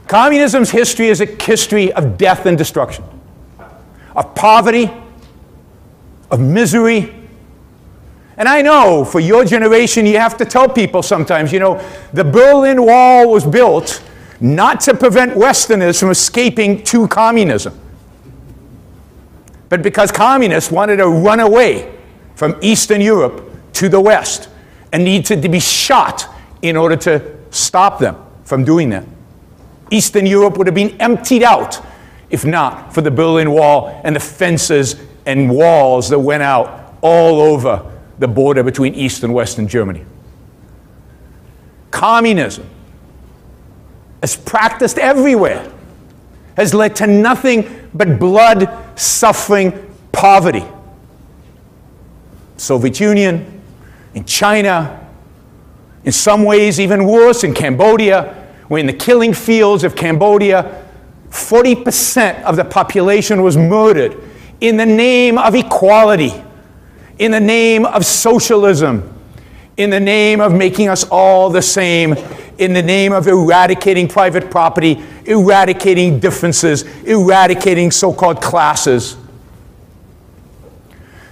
Communism's history is a history of death and destruction, of poverty, of misery. And I know for your generation, you have to tell people sometimes, you know, the Berlin Wall was built not to prevent Westerners from escaping to communism, but because communists wanted to run away from Eastern Europe to the West and needed to be shot in order to stop them from doing that. Eastern Europe would have been emptied out if not for the Berlin Wall and the fences and walls that went out all over the border between East and Western Germany. Communism, as practiced everywhere, has led to nothing but blood, suffering, poverty. Soviet Union, in China, in some ways even worse in Cambodia, where in the killing fields of Cambodia, 40% of the population was murdered in the name of equality, in the name of socialism, in the name of making us all the same, in the name of eradicating private property, eradicating differences, eradicating so-called classes.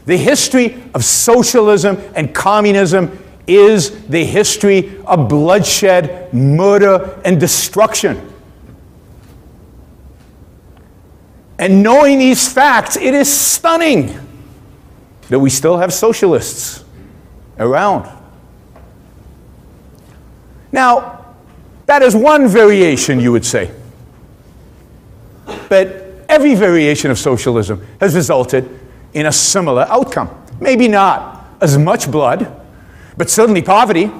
The history of socialism and communism is the history of bloodshed, murder, and destruction. And knowing these facts, it is stunning that we still have socialists around. Now, that is one variation, you would say. But every variation of socialism has resulted in a similar outcome. Maybe not as much blood, but certainly poverty.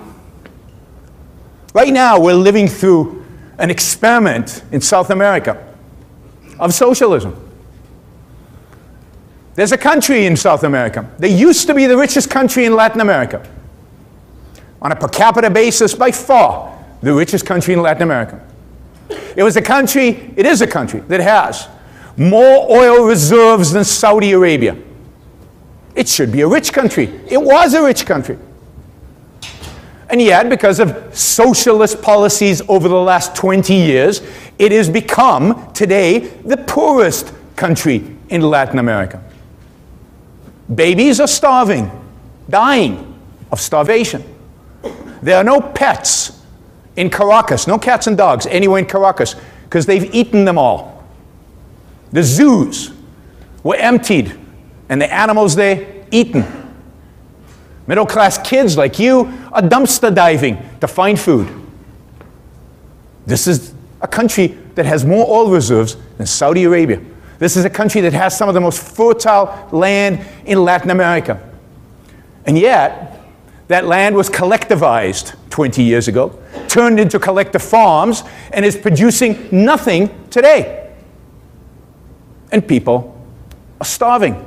Right now, we're living through an experiment in South America of socialism. There's a country in South America that used to be the richest country in Latin America. On a per capita basis, by far, the richest country in Latin America. It is a country that has more oil reserves than Saudi Arabia. It should be a rich country. It was a rich country. And yet, because of socialist policies over the last 20 years, it has become, today, the poorest country in Latin America. Babies are starving, dying of starvation. There are no pets in Caracas, no cats and dogs anywhere in Caracas, because they've eaten them all. The zoos were emptied, and the animals there eaten. Middle-class kids like you are dumpster diving to find food. This is a country that has more oil reserves than Saudi Arabia. This is a country that has some of the most fertile land in Latin America. And yet, that land was collectivized 20 years ago, turned into collective farms, and is producing nothing today. And people are starving.